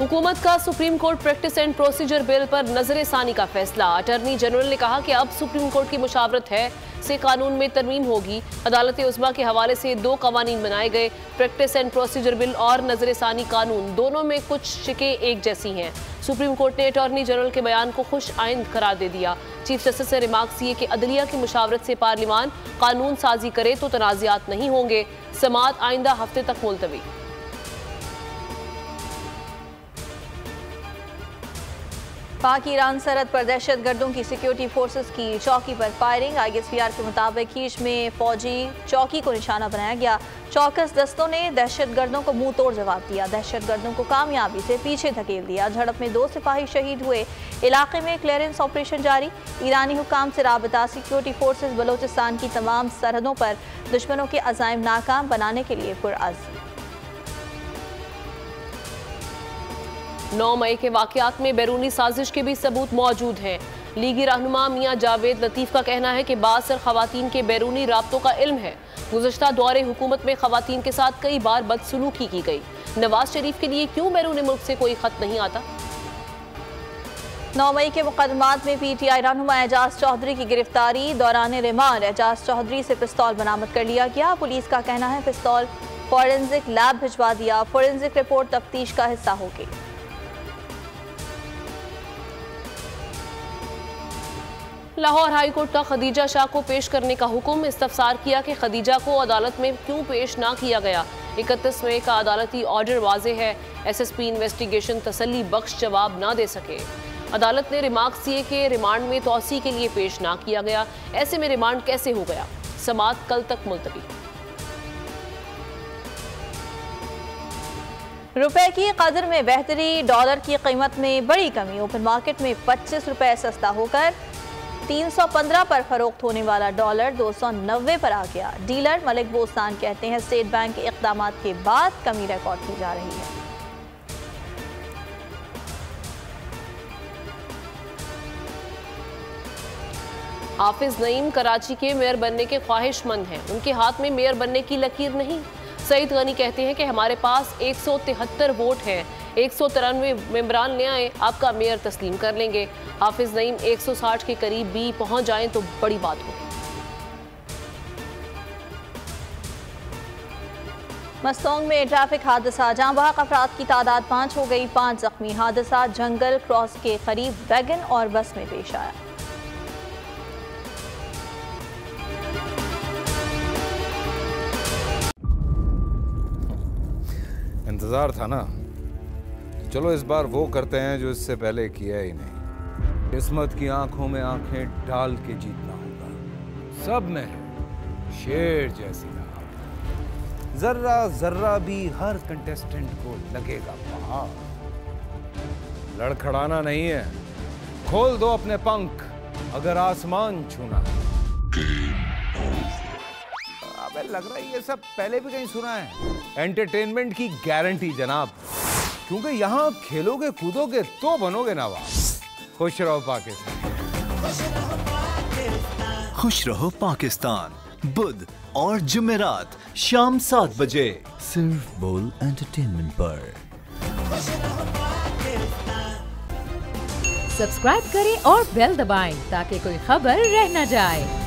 हुकूमत का supreme court practice and procedure bill पर नजर-ए-सानी का फैसला। अटॉर्नी जनरल ने कहा कि अब सुप्रीम कोर्ट की मुशावरत है से कानून में तरमीम होगी। अदालत उज़्मा के हवाले से 2 कवानीन बनाए गए। प्रैक्टिस एंड प्रोसीजर बिल और नजर-ए-सानी कानून दोनों में कुछ शिकें एक जैसी हैं। सुप्रीम कोर्ट ने अटॉर्नी जनरल के बयान को खुश आइंद करार दे दिया। चीफ जस्टिस ने रिमार्क्स किए कि अदलिया की मुशावरत से पार्लिमान कानून साजी करे तो तनाज़ात नहीं होंगे। समाअत आइंदा हफ्ते तक मुलतवी। पाक ईरान सरहद पर दहशत गर्दों की सिक्योरिटी फोर्सेस की चौकी पर फायरिंग। ISPR के मुताबिक हीश में फौजी चौकी को निशाना बनाया गया। चौकस दस्तों ने दहशत गर्दों को मुंह तोड़ जवाब दिया। दहशत गर्दों को कामयाबी से पीछे धकेल दिया। झड़प में 2 सिपाही शहीद हुए। इलाके में क्लियरेंस ऑपरेशन जारी। ईरानी हुकाम से राबता। सिक्योरिटी फोर्सेस बलोचिस्तान की तमाम सरहदों पर दुश्मनों के अज़ाइम नाकाम बनाने के लिए पुरअज़्म। 9 मई के वाक़यात में बैरूनी साजिश के भी सबूत मौजूद हैं। लीगी रहनुमा मियां जावेद लतीफ़ का कहना है कि बासर ख़वातीन के बैरूनी राब्तों का इल्म है। गुज़श्ता दौरे हुकूमत में ख़वातीन के साथ कई बार बदसलूकी की गई। नवाज शरीफ के लिए क्यों बैरूनी मुल्क से कोई ख़त नहीं आता? 9 मई के मुकदमात में PTI रहनुमा एजाज चौधरी की गिरफ्तारी। दौरान रिमांड एजाज चौधरी से पिस्तौल बरामद कर लिया गया। पुलिस का कहना है पिस्तौल फॉरेंसिक लैब भिजवा दिया। फॉरेंसिक रिपोर्ट तफ्तीश का हिस्सा होगी। लाहौर हाई कोर्ट का खदीजा शाह को पेश करने का हुक्म। इस्तफसार किया कि खदीजा को अदालत में क्यों पेश ना किया गया। 31 मई का अदालती ऑर्डर वाज़े है। SSP इन्वेस्टिगेशन तसल्ली बख्श जवाब ना दे सके। अदालत ने रिमार्क्स दिए कि रिमांड में तौसी के लिए पेश ना किया गया। ऐसे में रिमांड कैसे हो गया? समाअत कल तक मुलतवी। रुपए की कदर में बेहतरी। डॉलर की कीमत में बड़ी कमी। ओपन मार्केट में 25 रुपए सस्ता होकर 315 पर फरोख्त होने वाला डॉलर 290 पर आ गया। डीलर मलिक बोस्तान कहते हैं स्टेट बैंक के इक़दामात के बाद कमी रिकॉर्ड की जा रही है। हाफिज नईम कराची के मेयर बनने के ख्वाहिशमंद हैं। उनके हाथ में मेयर बनने की लकीर नहीं। सईद गनी कहते हैं कि हमारे पास 173 वोट हैं। 193 मेंबरान ले आए, आपका मेयर तस्लीम कर लेंगे। हाफिज नईम 160 के करीब भी पहुंच जाएं तो बड़ी बात होगी। मस्तोंग में ट्रैफिक हादसा। जहां बहक अफराद की तादाद 5 हो गई। 5 जख्मी। हादसा जंगल क्रॉस के करीब वैगन और बस में पेश आया। इंतजार था ना, चलो इस बार वो करते हैं जो इससे पहले किया ही नहीं। किस्मत की आंखों में आंखें डाल के जीतना होगा। सब में है शेर जैसी राह। जर्रा जर्रा भी हर कंटेस्टेंट को लगेगा पहाड़। लड़खड़ाना नहीं है, खोल दो अपने पंख अगर आसमान छूना है। अबे लग रहा है ये सब पहले भी कहीं सुना है। एंटरटेनमेंट की गारंटी जनाब, क्योंकि यहाँ खेलोगे कूदोगे तो बनोगे नवाब। खुश रहो पाकिस्तान। खुश रहो पाकिस्तान। बुध और जुमेरात शाम 7 बजे सिर्फ बोल एंटरटेनमेंट पर। सब्सक्राइब करें और बेल दबाएं ताकि कोई खबर रह न जाए।